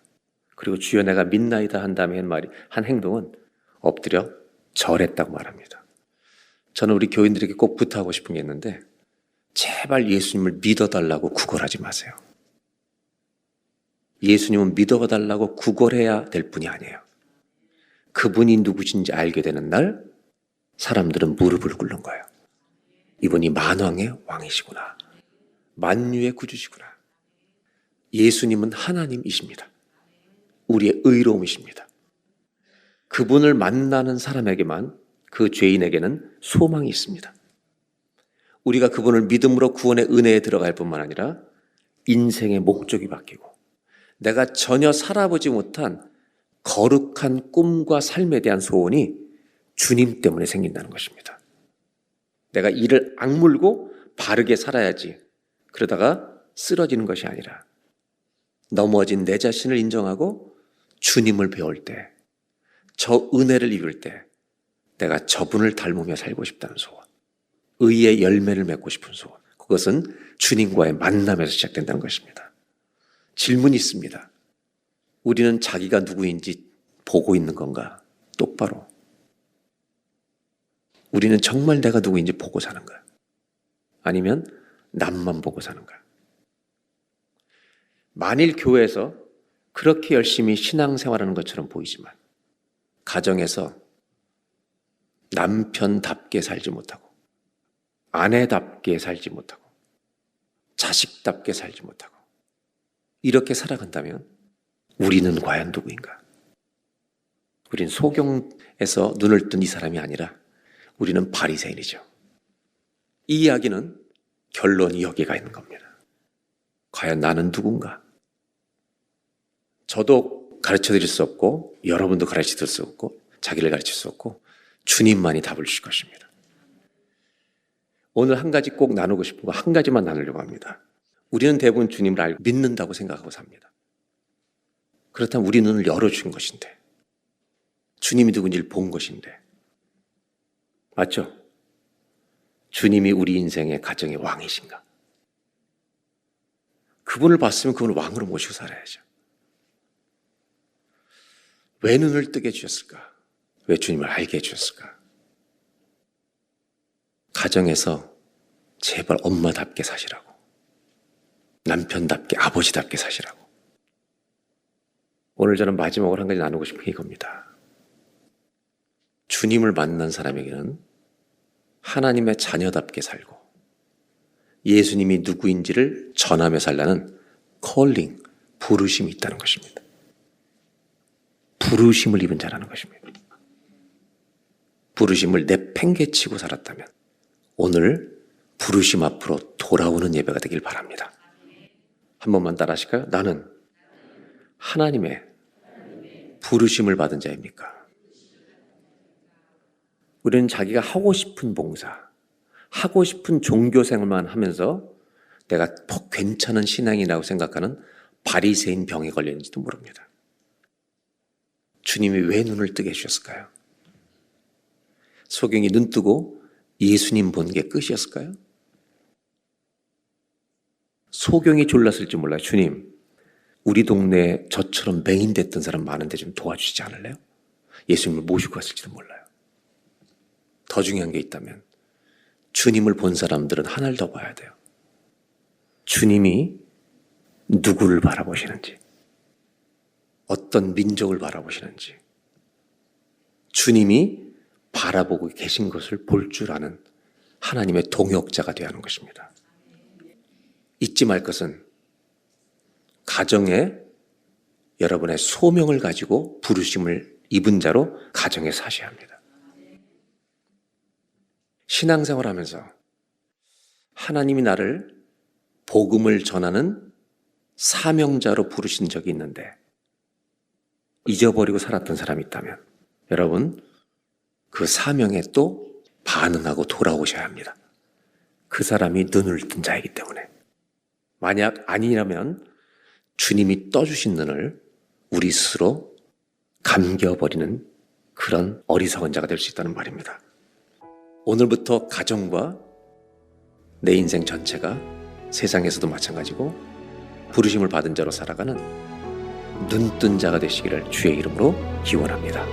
그리고 주여 내가 믿나이다 한 다음에 한 행동은 엎드려 절했다고 말합니다. 저는 우리 교인들에게 꼭 부탁하고 싶은 게 있는데 제발 예수님을 믿어달라고 구걸하지 마세요. 예수님은 믿어달라고 구걸해야 될 분이 아니에요. 그분이 누구신지 알게 되는 날 사람들은 무릎을 꿇는 거예요. 이분이 만왕의 왕이시구나. 만유의 구주시구나. 예수님은 하나님이십니다. 우리의 의로움이십니다. 그분을 만나는 사람에게만, 그 죄인에게는 소망이 있습니다. 우리가 그분을 믿음으로 구원의 은혜에 들어갈 뿐만 아니라 인생의 목적이 바뀌고 내가 전혀 살아보지 못한 거룩한 꿈과 삶에 대한 소원이 주님 때문에 생긴다는 것입니다. 내가 이를 악물고 바르게 살아야지 그러다가 쓰러지는 것이 아니라 넘어진 내 자신을 인정하고 주님을 배울 때, 저 은혜를 입을 때 내가 저분을 닮으며 살고 싶다는 소원, 의의 열매를 맺고 싶은 소원, 그것은 주님과의 만남에서 시작된다는 것입니다. 질문이 있습니다. 우리는 자기가 누구인지 보고 있는 건가? 똑바로. 우리는 정말 내가 누구인지 보고 사는가? 아니면 남만 보고 사는가? 만일 교회에서 그렇게 열심히 신앙생활하는 것처럼 보이지만 가정에서 남편답게 살지 못하고 아내답게 살지 못하고 자식답게 살지 못하고 이렇게 살아간다면 우리는 과연 누구인가? 우린 소경에서 눈을 뜬 이 사람이 아니라 우리는 바리새인이죠. 이 이야기는 결론이 여기가 있는 겁니다. 과연 나는 누군가? 저도 가르쳐드릴 수 없고 여러분도 가르쳐드릴 수 없고 자기를 가르칠 수 없고 주님만이 답을 주실 것입니다. 오늘 한 가지 꼭 나누고 싶은 거 한 가지만 나누려고 합니다. 우리는 대부분 주님을 알고 믿는다고 생각하고 삽니다. 그렇다면 우리 눈을 열어준 것인데 주님이 누군지를 본 것인데 맞죠? 주님이 우리 인생의 가정의 왕이신가? 그분을 봤으면 그분을 왕으로 모시고 살아야죠. 왜 눈을 뜨게 해주셨을까? 왜 주님을 알게 해주셨을까? 가정에서 제발 엄마답게 사시라고, 남편답게, 아버지답게 사시라고. 오늘 저는 마지막으로 한 가지 나누고 싶은 게 이겁니다. 주님을 만난 사람에게는 하나님의 자녀답게 살고 예수님이 누구인지를 전하며 살라는 콜링, 부르심이 있다는 것입니다. 부르심을 입은 자라는 것입니다. 부르심을 내팽개치고 살았다면 오늘 부르심 앞으로 돌아오는 예배가 되길 바랍니다. 한 번만 따라 하실까요? 나는 하나님의 부르심을 받은 자입니까? 우리는 자기가 하고 싶은 봉사, 하고 싶은 종교 생활만 하면서 내가 괜찮은 신앙이라고 생각하는 바리새인 병에 걸렸는지도 모릅니다. 주님이 왜 눈을 뜨게 해주셨을까요? 소경이 눈 뜨고 예수님 본 게 끝이었을까요? 소경이 졸랐을지 몰라요. 주님, 우리 동네에 저처럼 맹인됐던 사람 많은데 좀 도와주시지 않을래요? 예수님을 모시고 갔을지도 몰라요. 더 중요한 게 있다면 주님을 본 사람들은 하나를 더 봐야 돼요. 주님이 누구를 바라보시는지, 어떤 민족을 바라보시는지, 주님이 바라보고 계신 것을 볼 줄 아는 하나님의 동역자가 되어야 하는 것입니다. 잊지 말 것은 가정에 여러분의 소명을 가지고 부르심을 입은 자로 가정에 사셔야 합니다. 신앙생활 하면서 하나님이 나를 복음을 전하는 사명자로 부르신 적이 있는데 잊어버리고 살았던 사람이 있다면 여러분 그 사명에 또 반응하고 돌아오셔야 합니다. 그 사람이 눈을 뜬 자이기 때문에. 만약 아니라면 주님이 떠주신 눈을 우리 스스로 감겨버리는 그런 어리석은 자가 될 수 있다는 말입니다. 오늘부터 가정과 내 인생 전체가 세상에서도 마찬가지고 부르심을 받은 자로 살아가는 눈뜬 자가 되시기를 주의 이름으로 기원합니다.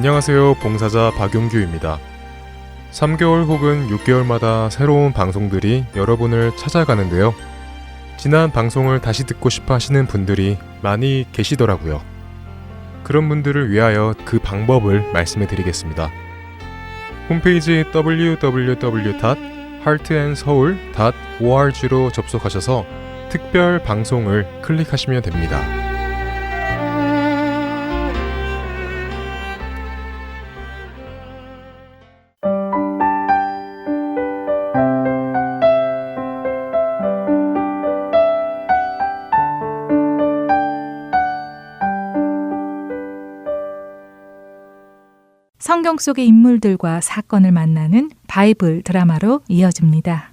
안녕하세요. 봉사자 박용규입니다. 3개월 혹은 6개월마다 새로운 방송들이 여러분을 찾아가는데요. 지난 방송을 다시 듣고 싶어 하시는 분들이 많이 계시더라고요. 그런 분들을 위하여 그 방법을 말씀해 드리겠습니다. 홈페이지 www.heartandseoul.org로 접속하셔서 특별 방송을 클릭하시면 됩니다. 성경 속의 인물들과 사건을 만나는 바이블 드라마로 이어집니다.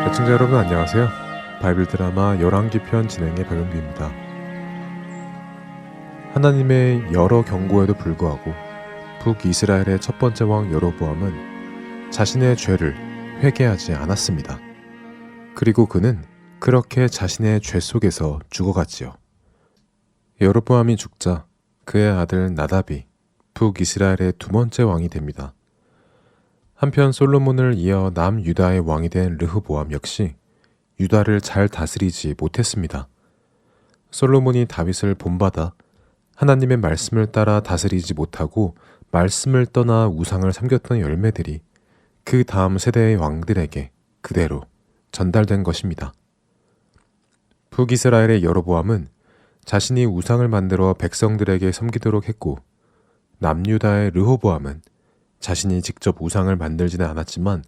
시청자 여러분 안녕하세요. 바이블 드라마 열왕기 편 진행의 박영규입니다. 하나님의 여러 경고에도 불구하고 북이스라엘의 첫 번째 왕 여로보암은 자신의 죄를 회개하지 않았습니다. 그리고 그는 그렇게 자신의 죄 속에서 죽어갔지요. 여로보암이 죽자 그의 아들 나답이 북이스라엘의 두 번째 왕이 됩니다. 한편 솔로몬을 이어 남유다의 왕이 된 르호보암 역시 유다를 잘 다스리지 못했습니다. 솔로몬이 다윗을 본받아 하나님의 말씀을 따라 다스리지 못하고 말씀을 떠나 우상을 섬겼던 열매들이 그 다음 세대의 왕들에게 그대로 전달된 것입니다. 북이스라엘의 여로보암은 자신이 우상을 만들어 백성들에게 섬기도록 했고 남유다의 르호보암은 자신이 직접 우상을 만들지는 않았지만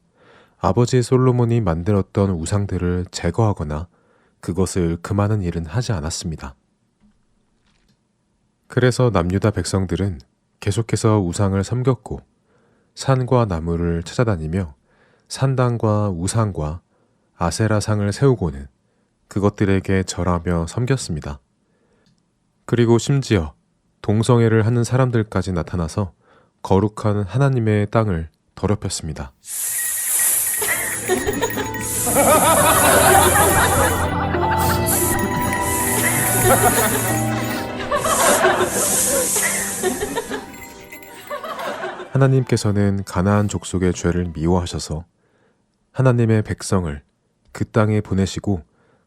아버지 솔로몬이 만들었던 우상들을 제거하거나 그것을 금하는 일은 하지 않았습니다. 그래서 남유다 백성들은 계속해서 우상을 섬겼고 산과 나무를 찾아다니며 산당과 우상과 아세라상을 세우고는 그것들에게 절하며 섬겼습니다. 그리고 심지어 동성애를 하는 사람들까지 나타나서 거룩한 하나님의 땅을 더럽혔습니다. 하나님께서는 가나안 족속의 죄를 미워하셔서 하나님의 백성을 그 땅에 보내시고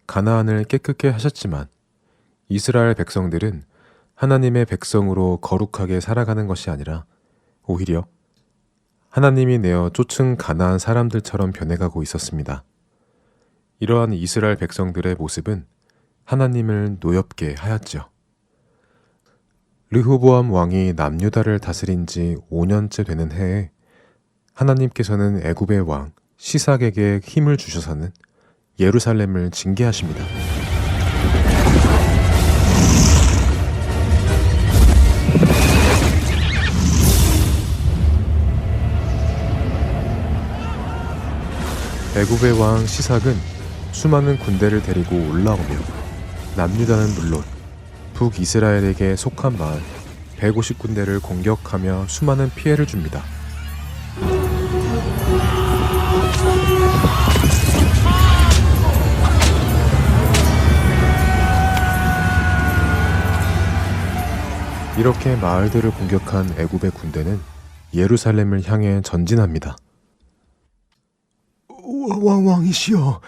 가나안을 깨끗게 하셨지만 이스라엘 백성들은 하나님의 백성으로 거룩하게 살아가는 것이 아니라 오히려 하나님이 내어 쫓은 가나안 사람들처럼 변해가고 있었습니다. 이러한 이스라엘 백성들의 모습은 하나님을 노엽게 하였죠. 르호보암 왕이 남유다를 다스린 지 5년째 되는 해에 하나님께서는 애굽의 왕 시삭에게 힘을 주셔서는 예루살렘을 징계하십니다. 애굽의 왕 시삭은 수많은 군대를 데리고 올라오며 남유다는 물론 북이스라엘에게 속한 마을 150군대를 공격하며 수많은 피해를 줍니다. 이렇게 마을들을 공격한 애굽의 군대는 예루살렘을 향해 전진합니다. 왕이시여,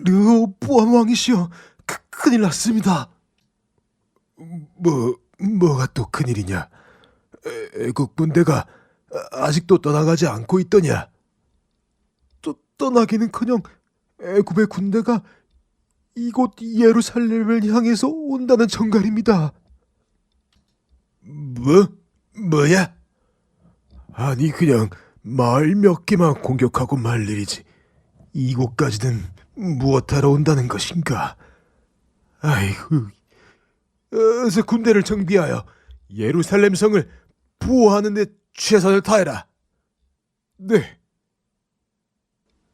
르호보암 왕이시여, 큰일 났습니다. 뭐가 또 큰일이냐? 애국 군대가 아직도 떠나가지 않고 있더냐? 떠나기는커녕 애굽의 군대가 이곳 예루살렘을 향해서 온다는 전갈입니다. 뭐야? 아니 그냥 마을 몇 개만 공격하고 말 일이지 이곳까지는 무엇하러 온다는 것인가? 아이고, 어서 군대를 정비하여 예루살렘 성을 보호하는 데 최선을 다해라. 네.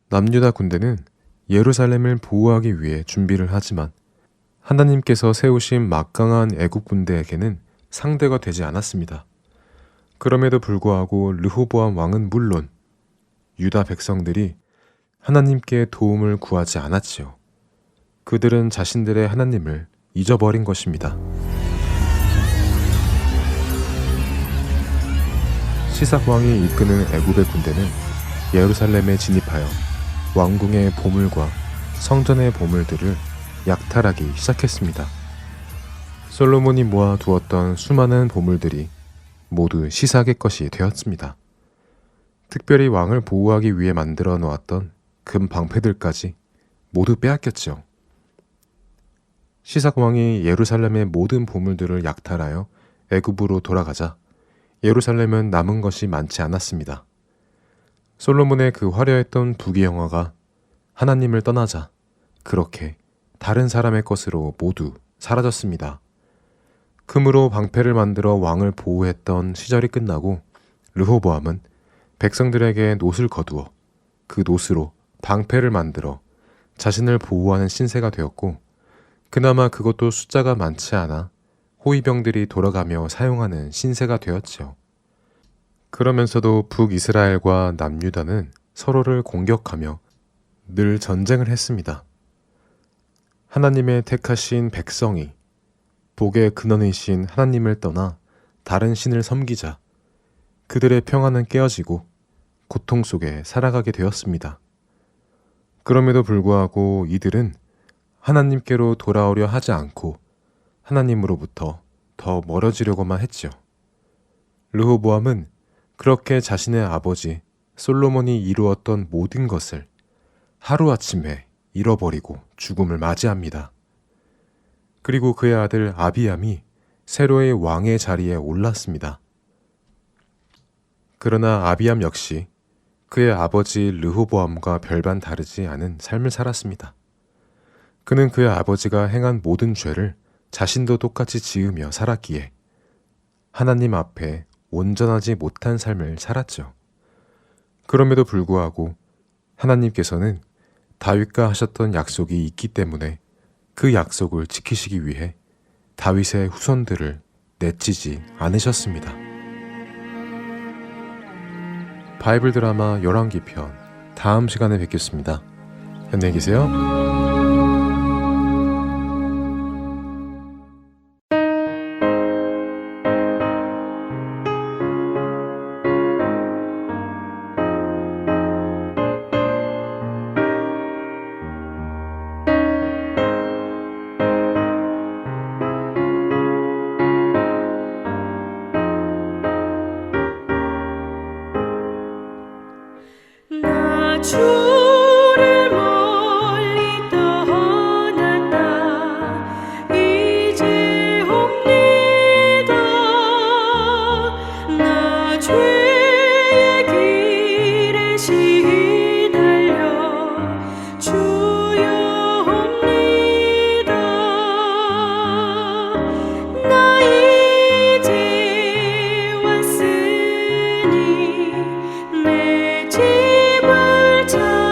남유다 군대는 예루살렘을 보호하기 위해 준비를 하지만 하나님께서 세우신 막강한 애국 군대에게는 상대가 되지 않았습니다. 그럼에도 불구하고 르호보암 왕은 물론 유다 백성들이 하나님께 도움을 구하지 않았지요. 그들은 자신들의 하나님을 잊어버린 것입니다. 시삭 왕이 이끄는 애굽의 군대는 예루살렘에 진입하여 왕궁의 보물과 성전의 보물들을 약탈하기 시작했습니다. 솔로몬이 모아 두었던 수많은 보물들이 모두 시삭의 것이 되었습니다. 특별히 왕을 보호하기 위해 만들어 놓았던 금 방패들까지 모두 빼앗겼죠. 시삭 왕이 예루살렘의 모든 보물들을 약탈하여 애굽으로 돌아가자 예루살렘은 남은 것이 많지 않았습니다. 솔로몬의 그 화려했던 부귀영화가 하나님을 떠나자 그렇게 다른 사람의 것으로 모두 사라졌습니다. 금으로 방패를 만들어 왕을 보호했던 시절이 끝나고 르호보암은 백성들에게 놋을 거두어 그 놋으로 방패를 만들어 자신을 보호하는 신세가 되었고, 그나마 그것도 숫자가 많지 않아 호위병들이 돌아가며 사용하는 신세가 되었지요. 그러면서도 북이스라엘과 남유다는 서로를 공격하며 늘 전쟁을 했습니다. 하나님의 택하신 백성이 복의 근원이신 하나님을 떠나 다른 신을 섬기자 그들의 평안은 깨어지고 고통 속에 살아가게 되었습니다. 그럼에도 불구하고 이들은 하나님께로 돌아오려 하지 않고 하나님으로부터 더 멀어지려고만 했죠. 르호보암은 그렇게 자신의 아버지 솔로몬이 이루었던 모든 것을 하루아침에 잃어버리고 죽음을 맞이합니다. 그리고 그의 아들 아비암이 새로의 왕의 자리에 올랐습니다. 그러나 아비암 역시 그의 아버지 르호보암과 별반 다르지 않은 삶을 살았습니다. 그는 그의 아버지가 행한 모든 죄를 자신도 똑같이 지으며 살았기에 하나님 앞에 온전하지 못한 삶을 살았죠. 그럼에도 불구하고 하나님께서는 다윗과 하셨던 약속이 있기 때문에 그 약속을 지키시기 위해 다윗의 후손들을 내치지 않으셨습니다. 바이블 드라마 열왕기 편 다음 시간에 뵙겠습니다. 안녕히 계세요. 나 주를 멀리 떠났다 이제 옵니다. 나 죄의 길에 시달려 주여 옵니다. 나 이제 왔으니 내 집을 찾아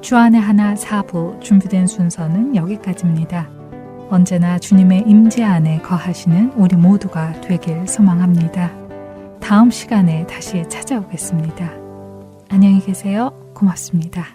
주안의 하나 4부 준비된 순서는 여기까지입니다. 언제나 주님의 임재 안에 거하시는 우리 모두가 되길 소망합니다. 다음 시간에 다시 찾아오겠습니다. 안녕히 계세요. 고맙습니다.